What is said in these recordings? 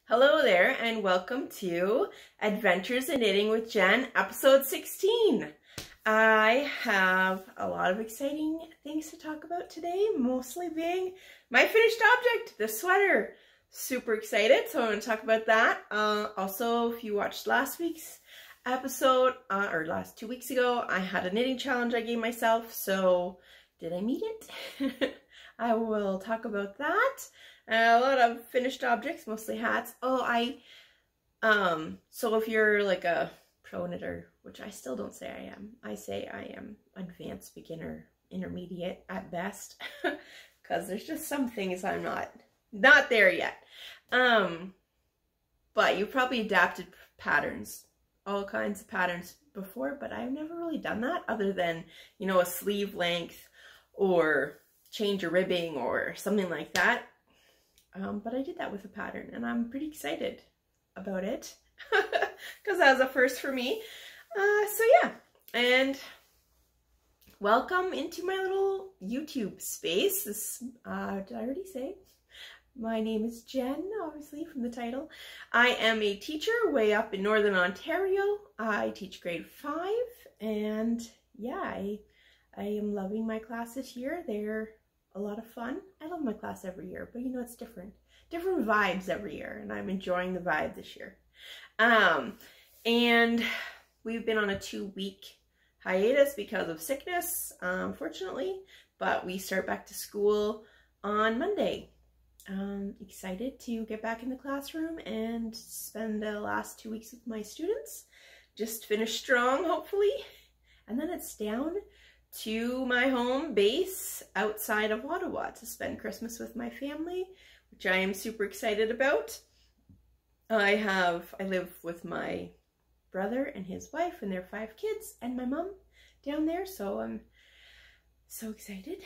Hello there and welcome to Adventures in Knitting with Jen, episode 16. I have a lot of exciting things to talk about today, mostly being my finished object, the sweater. Super excited, so I'm going to talk about that. Also, if you watched last week's episode, or last 2 weeks ago, I had a knitting challenge I gave myself, so did I meet it? I will talk about that. A lot of finished objects, mostly hats. So if you're like a pro knitter, which I still don't say I am, I say I am advanced beginner, intermediate at best, because there's just some things I'm not there yet. But you've probably adapted patterns, all kinds of patterns before, but I've never really done that other than, you know, a sleeve length or change a ribbing or something like that. But I did that with a pattern and I'm pretty excited about it because that was a first for me. So yeah, and welcome into my little YouTube space. This, did I already say? My name is Jen, obviously from the title. I am a teacher way up in Northern Ontario. I teach grade 5 and yeah, I am loving my classes here. They're a lot of fun. I love my class every year, but you know, it's different vibes every year, and I'm enjoying the vibe this year. And we've been on a 2-week hiatus because of sickness, unfortunately, but we start back to school on Monday. Excited to get back in the classroom and spend the last 2 weeks with my students. Just finish strong, hopefully, and then it's down to my home base outside of Ottawa to spend Christmas with my family, which I am super excited about. I live with my brother and his wife and their 5 kids and my mom down there, so I'm so excited.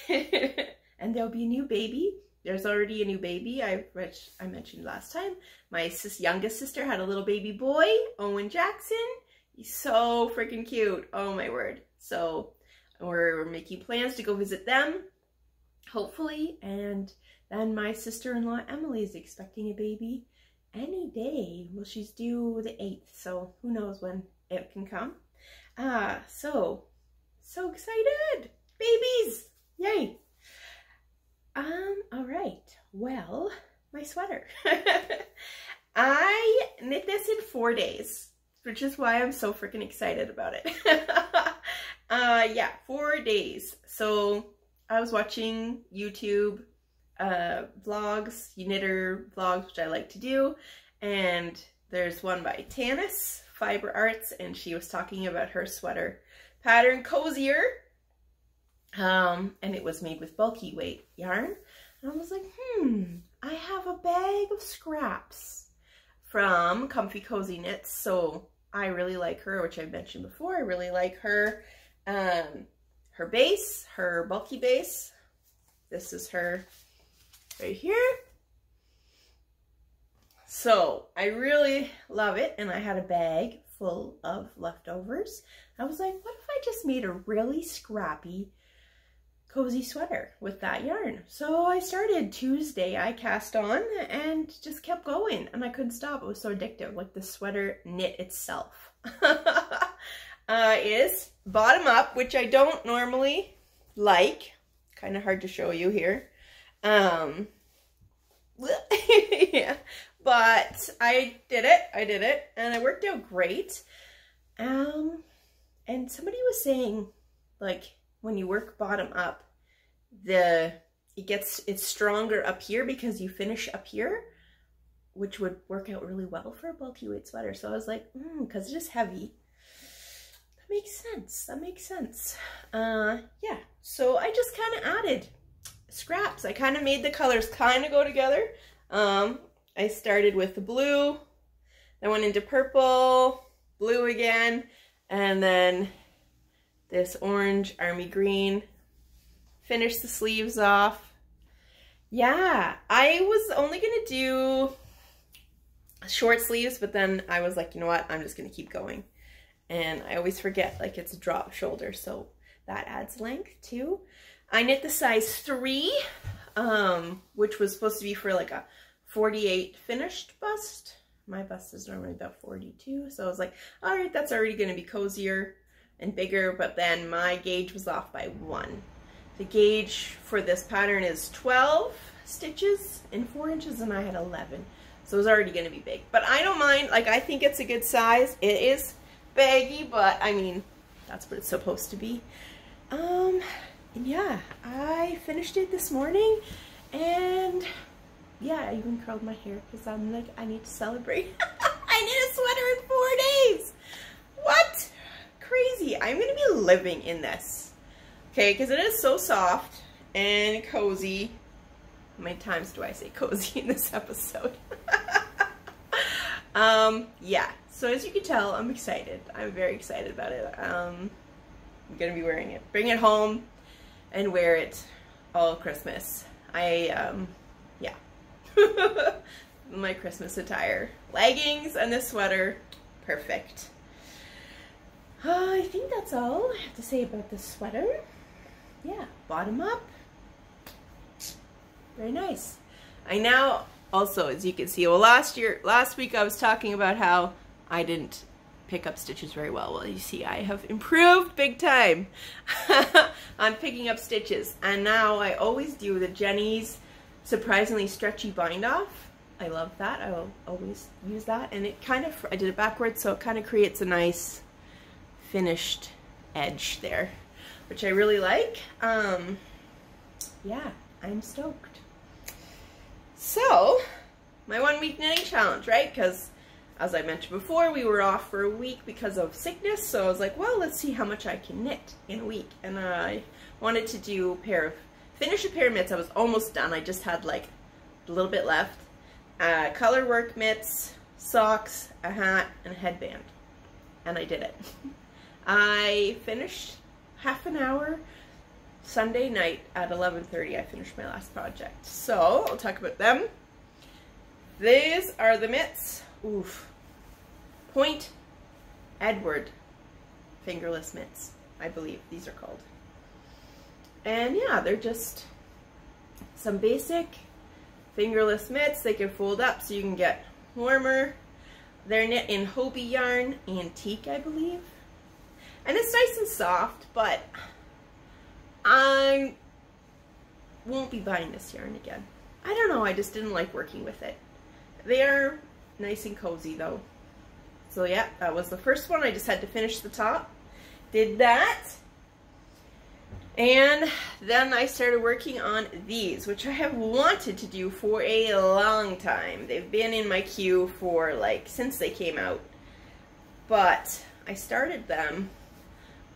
And there'll be a new baby. There's already a new baby, which I mentioned last time. My youngest sister had a little baby boy, Owen Jackson. He's so freaking cute. Oh my word. So we're making plans to go visit them, hopefully, and then my sister-in-law Emily is expecting a baby any day. Well, she's due the 8th, so who knows when it can come. So excited! Babies! Yay! All right, well, my sweater. I knit this in 4 days, which is why I'm so freaking excited about it. Yeah, 4 days. So I was watching YouTube vlogs, knitter vlogs, which I like to do, and there's one by Tanis, Fiber Arts, and she was talking about her sweater pattern, Cozier, and it was made with bulky weight yarn, and I was like, I have a bag of scraps from ComfyCozy Knits, so I really like her, which I've mentioned before. I really like her base, her bulky base. This is her right here. So I really love it, and I had a bag full of leftovers. I was like, what if I just made a really scrappy cozy sweater with that yarn? So I started Tuesday. I cast on and just kept going, and I couldn't stop. It was so addictive, like the sweater knit itself. Is bottom up, which I don't normally like. Kind of hard to show you here. Yeah, but I did it, and it worked out great. And somebody was saying, like, when you work bottom up, it's stronger up here because you finish up here, which would work out really well for a bulky weight sweater. So I was like, because it is heavy. That makes sense. Yeah, so I just kind of added scraps. I kind of made the colors kind of go together. I started with the blue, then went into purple, blue again, and then this orange army green. Finished the sleeves off. Yeah, I was only gonna do short sleeves, but then I was like, you know what, I'm just gonna keep going. And I always forget, like, it's a drop shoulder, so that adds length too. I knit the size 3, which was supposed to be for like a 48 finished bust. My bust is normally about 42, so I was like, all right, that's already going to be cozier and bigger, but then my gauge was off by 1. The gauge for this pattern is 12 stitches in 4 inches, and I had 11, so it was already going to be big. But I don't mind, like, I think it's a good size. It is baggy, but I mean, that's what it's supposed to be. And yeah, I finished it this morning, and yeah, I even curled my hair because I'm like, I need to celebrate. I need a sweater in 4 days. What? Crazy. I'm going to be living in this. Okay, because it is so soft and cozy. How many times do I say cozy in this episode? Yeah, so as you can tell, I'm excited. I'm very excited about it. I'm going to be wearing it. Bring it home and wear it all Christmas. Yeah. My Christmas attire. Leggings and this sweater. Perfect. I think that's all I have to say about this sweater. Yeah, bottom up. Very nice. I now also, as you can see, well, last week I was talking about how I didn't pick up stitches very well. Well, you see, I have improved big time on picking up stitches. And now I always do the Jenny's surprisingly stretchy bind off. I love that. I will always use that. And it kind of, I did it backwards, so it kind of creates a nice finished edge there, which I really like. Yeah, I'm stoked. So, my 1 week knitting challenge, right? Because as I mentioned before, we were off for a week because of sickness, so I was like, well, let's see how much I can knit in a week. And I wanted to do finish a pair of mitts. I was almost done. I just had like a little bit left. Color work mitts, socks, a hat, and a headband. And I did it. I finished half an hour Sunday night at 11:30. I finished my last project. So I'll talk about them. These are the mitts. Oof. Point Edward fingerless mitts, I believe these are called. And yeah, they're just some basic fingerless mitts. They can fold up so you can get warmer. They're knit in Hobbi yarn, Antique, I believe. And it's nice and soft, but I won't be buying this yarn again. I don't know, I just didn't like working with it. They are nice and cozy though. So yeah, that was the first one. I just had to finish the top. Did that. And then I started working on these, which I have wanted to do for a long time. They've been in my queue for like since they came out. But I started them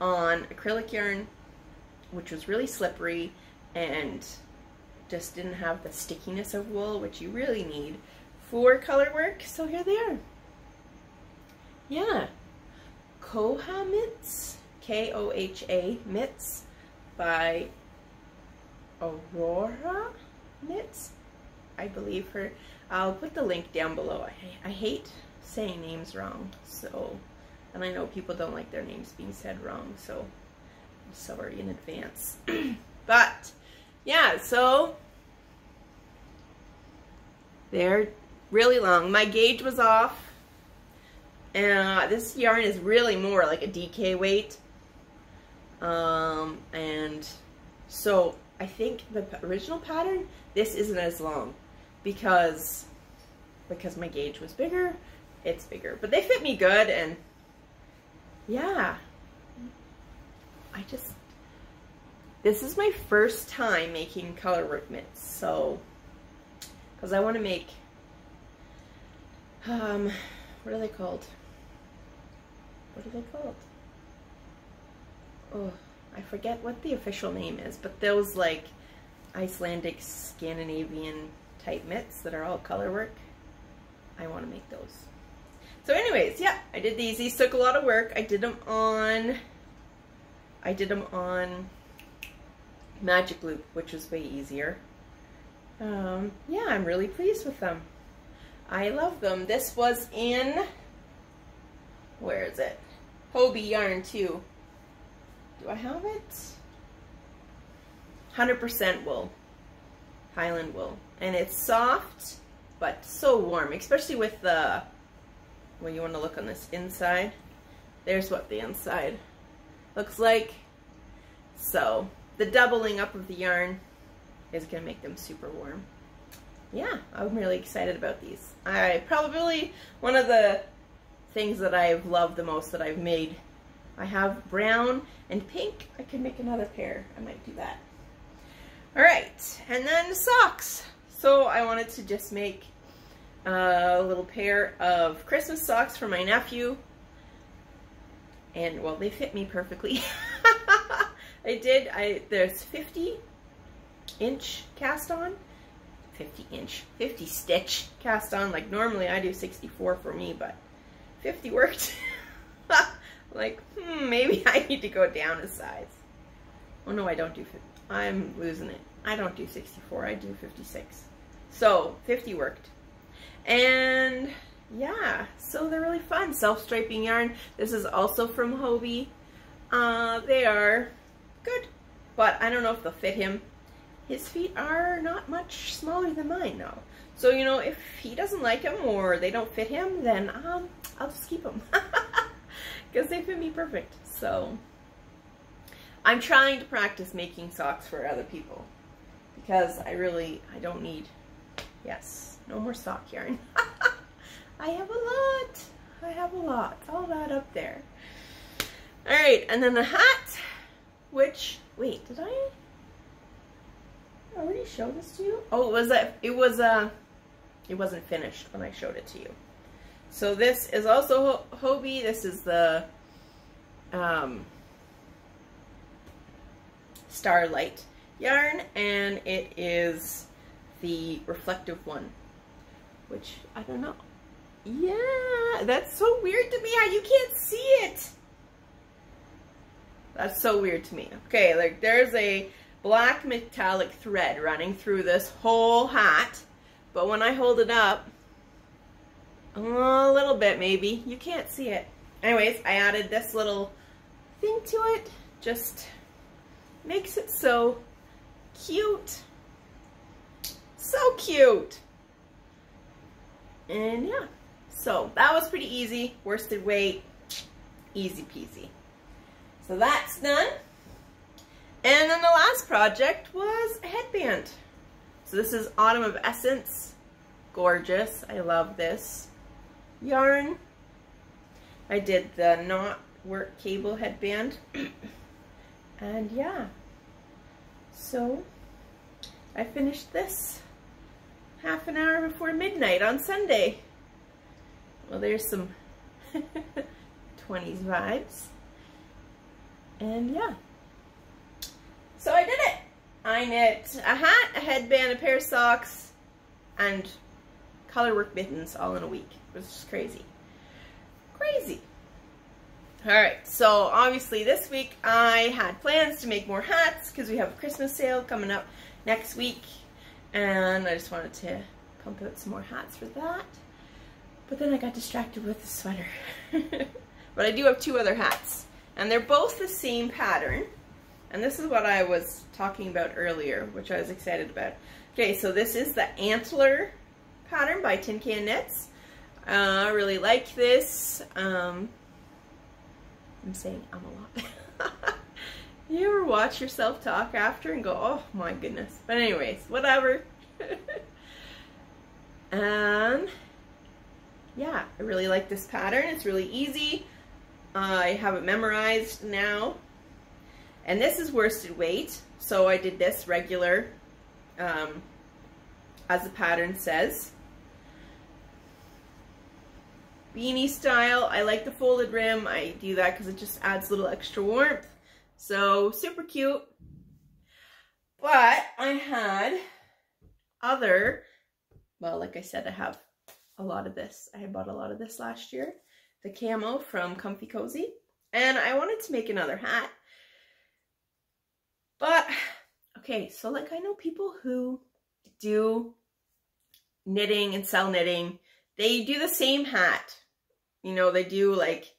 on acrylic yarn, which was really slippery and just didn't have the stickiness of wool, which you really need for color work. So here they are. Yeah. Koha mitts, K-O-H-A mitts by Aurora Knits, I believe her. I'll put the link down below. I hate saying names wrong, so, and I know people don't like their names being said wrong, so I'm sorry in advance. But yeah, so they're really long. My gauge was off, and this yarn is really more like a DK weight. And so I think the original pattern, this isn't as long because my gauge was bigger. It's bigger, but they fit me good. And yeah, this is my first time making color work mitts. So, because I want to make, what are they called? What are they called? Oh, I forget what the official name is, but those like Icelandic, Scandinavian type mitts that are all color work, I want to make those. So anyways, yeah, I did these. These took a lot of work. I did them on Magic Loop, which was way easier. Yeah, I'm really pleased with them. I love them. This was in, where is it? Hobbi yarn too. Do I have it? 100% wool. Highland wool. And it's soft but so warm, especially with the, well, you want to look on this inside. There's what the inside looks like. So the doubling up of the yarn is going to make them super warm. Yeah, I'm really excited about these. Probably one of the things that I've loved the most that I've made. I have brown and pink. I could make another pair. I might do that. All right, and then socks. So I wanted to just make a little pair of Christmas socks for my nephew. And, well, they fit me perfectly. There's 50-inch cast on. 50 stitch cast on. Like, normally I do 64 for me, but 50 worked. Like, maybe I need to go down a size. Oh no, I don't do 50. I'm losing it. I don't do 64, I do 56. So 50 worked. And yeah, so they're really fun. Self-striping yarn. This is also from Hobbi. They are good, but I don't know if they'll fit him. His feet are not much smaller than mine now. So, you know, if he doesn't like them or they don't fit him, then I'll just keep them. Because they fit me perfect. So I'm trying to practice making socks for other people. Because I don't need, yes, no more sock yarn. I have a lot. I have a lot. All that up there. All right, and then the hat, which, wait, did I already show this to you? Oh, it wasn't finished when I showed it to you. So this is also Hobbi. This is the Starlight yarn, and it is the reflective one, which I don't know. Yeah, that's so weird to me how you can't see it. That's so weird to me. Okay, like there's a black metallic thread running through this whole hat, but when I hold it up, a little bit maybe, you can't see it. Anyways, I added this little thing to it, just makes it so cute. So cute. And yeah, so that was pretty easy. Worsted weight, easy peasy. So that's done. And then the last project was a headband. So this is Autumn of Essence. Gorgeous. I love this yarn. I did the Knotwork cable headband. And yeah. So I finished this half an hour before midnight on Sunday. Well, there's some 20s vibes. And yeah. So I did it. I knit a hat, a headband, a pair of socks, and colorwork mittens all in a week. It was just crazy. Crazy. Alright, so obviously this week I had plans to make more hats because we have a Christmas sale coming up next week. And I just wanted to pump out some more hats for that. But then I got distracted with the sweater. But I do have two other hats. And they're both the same pattern. And this is what I was talking about earlier, which I was excited about. Okay, so this is the Antler pattern by Tin Can Knits. I really like this. I'm saying a lot. You ever watch yourself talk after and go, oh my goodness. But anyways, whatever. And yeah, I really like this pattern. It's really easy. I have it memorized now. And this is worsted weight. So I did this regular, as the pattern says. Beanie style. I like the folded rim. I do that because it just adds a little extra warmth. So super cute. But I had other, well, like I said, I have a lot of this. I bought a lot of this last year. The camo from ComfyCozy. And I wanted to make another hat. But, okay, so like I know people who do knitting and sell knitting. They do the same hat. You know, they do like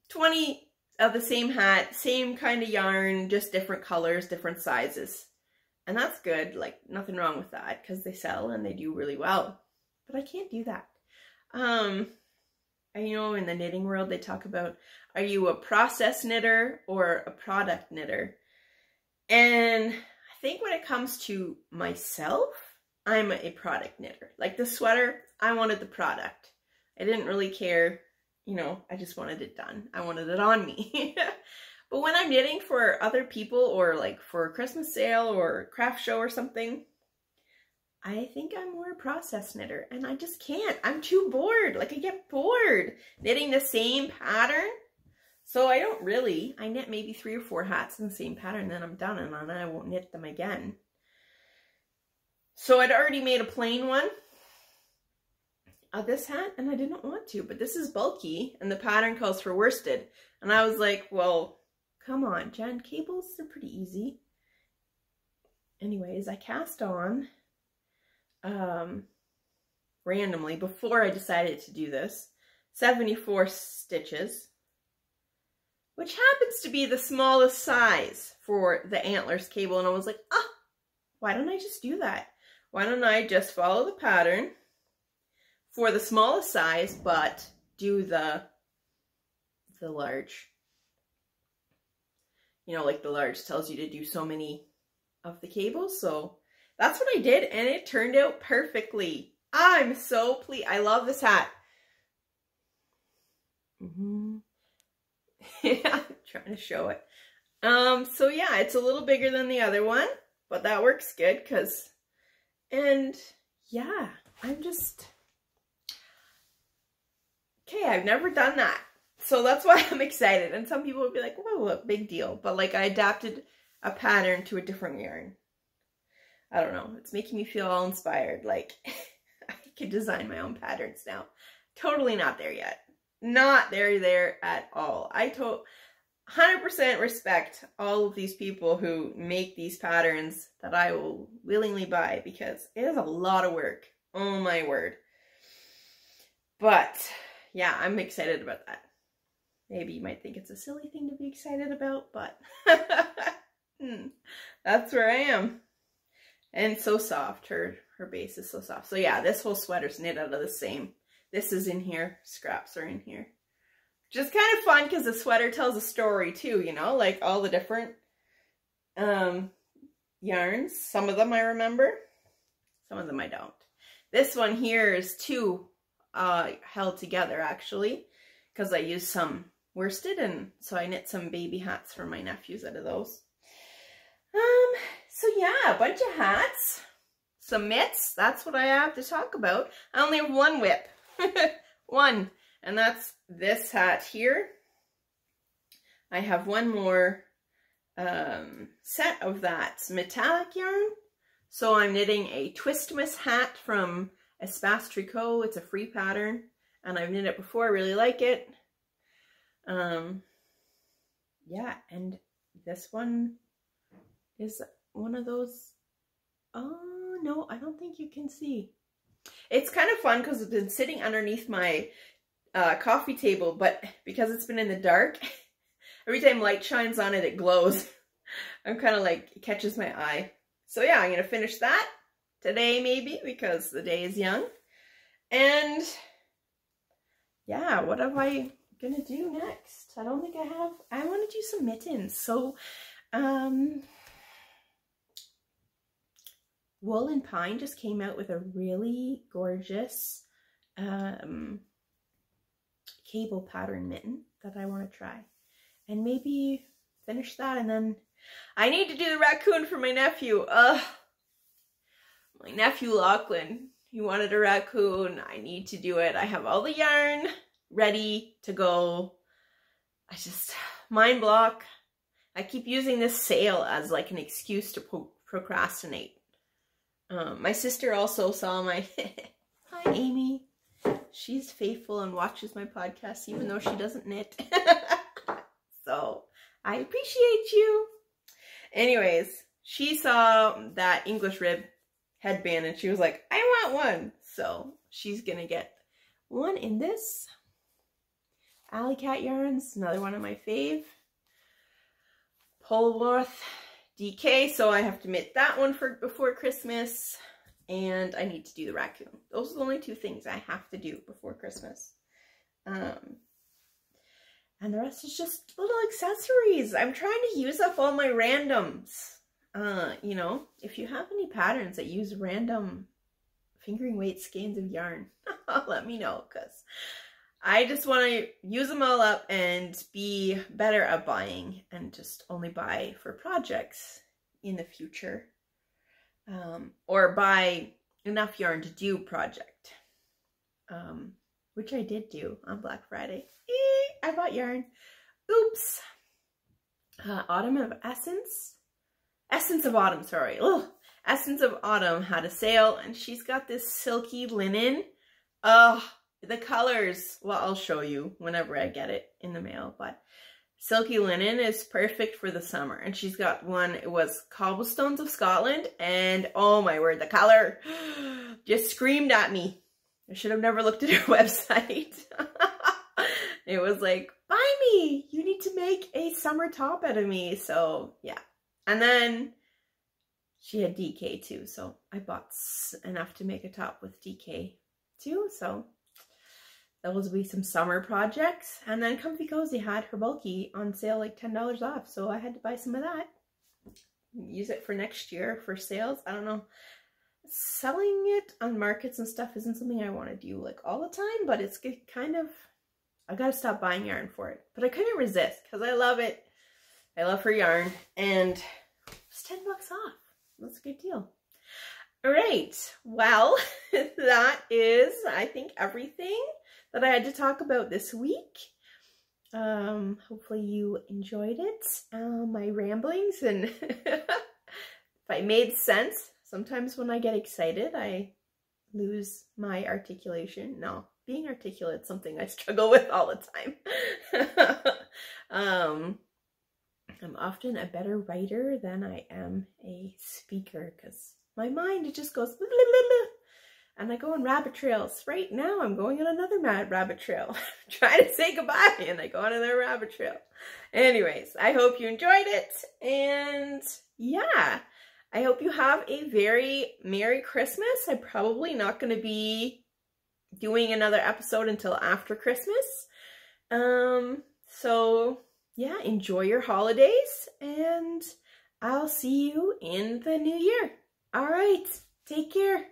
20 of the same hat, same kind of yarn, just different colors, different sizes. And that's good, like nothing wrong with that because they sell and they do really well. but I can't do that. You know, in the knitting world, they talk about, are you a process knitter or a product knitter? And I think when it comes to myself, I'm a product knitter. Like the sweater, I wanted the product. I didn't really care, you know, I just wanted it done. I wanted it on me. But when I'm knitting for other people or like for a Christmas sale or craft show or something, I think I'm more a process knitter, and I just can't. I'm too bored. Like I get bored knitting the same pattern. So I don't really, I knit maybe 3 or 4 hats in the same pattern, then I'm done, and then I won't knit them again. So I'd already made a plain one of this hat, and I didn't want to, but this is bulky, and the pattern calls for worsted. And I was like, well, come on, Jen, cables are pretty easy. Anyways, I cast on randomly before I decided to do this 74 stitches, which happens to be the smallest size for the Antlers cable. And I was like, why don't I just do that? Why don't I just follow the pattern for the smallest size, but do the large? You know, like the large tells you to do so many of the cables. So that's what I did, and it turned out perfectly. I'm so pleased. I love this hat. Yeah, I'm trying to show it. So yeah, it's a little bigger than the other one, but that works good and yeah, I'm just, okay, I've never done that. So that's why I'm excited. And some people would be like, whoa, big deal. But like I adapted a pattern to a different yarn. I don't know. It's making me feel all inspired. Like I could design my own patterns now. Totally not there yet. Not there at all. I 100% respect all of these people who make these patterns that I will willingly buy, because it is a lot of work. Oh my word. But yeah, I'm excited about that. Maybe you might think it's a silly thing to be excited about, but that's where I am. And so soft. Her base is so soft. So yeah, this whole sweater's knit out of the same. This is in here. Scraps are in here. Just kind of fun because the sweater tells a story too, you know, like all the different yarns. Some of them I remember. Some of them I don't. This one here is 2 held together actually, because I used some worsted, and so I knit some baby hats for my nephews out of those. So yeah, a bunch of hats, some mitts. That's what I have to talk about. I only have one whip. One, and that's this hat here. I have one more set of that metallic yarn. So I'm knitting a Twistmas hat from Espace Tricot. It's a free pattern, and I've knit it before. I really like it. Yeah, and this one is one of those. Oh no, I don't think you can see. It's kind of fun because it's been sitting underneath my coffee table, but because it's been in the dark, every time light shines on it, it glows. I'm kind of like, it catches my eye. So yeah, I'm going to finish that today maybe, because the day is young. And yeah, what am I going to do next? I don't think I have. I want to do some mittens. So, Wool and Pine just came out with a really gorgeous cable pattern mitten that I want to try. And maybe finish that, and then I need to do the raccoon for my nephew. My nephew Lachlan, he wanted a raccoon. I need to do it. I have all the yarn ready to go. I just, mind block. I keep using this sale as like an excuse to procrastinate. My sister also saw my, hi Amy, she's faithful and watches my podcast even though she doesn't knit. So I appreciate you. Anyways, she saw that English rib headband and she was like, I want one. So she's gonna get one in this. Alley Cat yarns, another one of my fave. Polwarth DK, so I have to knit that one for before Christmas. and I need to do the raccoon. Those are the only two things I have to do before Christmas. And the rest is just little accessories. I'm trying to use up all my randoms. You know, if you have any patterns that use random fingering weight skeins of yarn, let me know, because I just want to use them all up and be better at buying and just only buy for projects in the future. Or buy enough yarn to do project. Which I did do on Black Friday. I bought yarn. Oops. Autumn of Essence. Essence of Autumn, sorry. Ugh. Essence of Autumn had a sale, and she's got this silky linen. The colors, well, I'll show you whenever I get it in the mail, but silky linen is perfect for the summer. And she's got one, it was Cobblestones of Scotland, and oh my word, the color just screamed at me. I should have never looked at her website. It was like, buy me, you need to make a summer top out of me. So yeah. And then she had DK too. So I bought enough to make a top with DK too. So those will be some summer projects. And then ComfyCozy had her bulky on sale, like $10 off. So I had to buy some of that. Use it for next year for sales. I don't know. Selling it on markets and stuff isn't something I want to do like all the time, but it's kind of, I gotta stop buying yarn for it. But I couldn't resist because I love it. I love her yarn, and it's $10 off. That's a good deal. All right, well, that is, I think, everything that I had to talk about this week. Hopefully you enjoyed it, my ramblings, and if I made sense. Sometimes when I get excited, I lose my articulation. No, being articulate is something I struggle with all the time. I'm often a better writer than I am a speaker because my mind, it just goes blah, blah, blah, blah, and I go on rabbit trails. Right now I'm going on another mad rabbit trail. Trying to say goodbye and I go on another rabbit trail. Anyways, I hope you enjoyed it, and yeah. I hope you have a very Merry Christmas. I'm probably not going to be doing another episode until after Christmas. So yeah, enjoy your holidays, and I'll see you in the new year. All right, take care.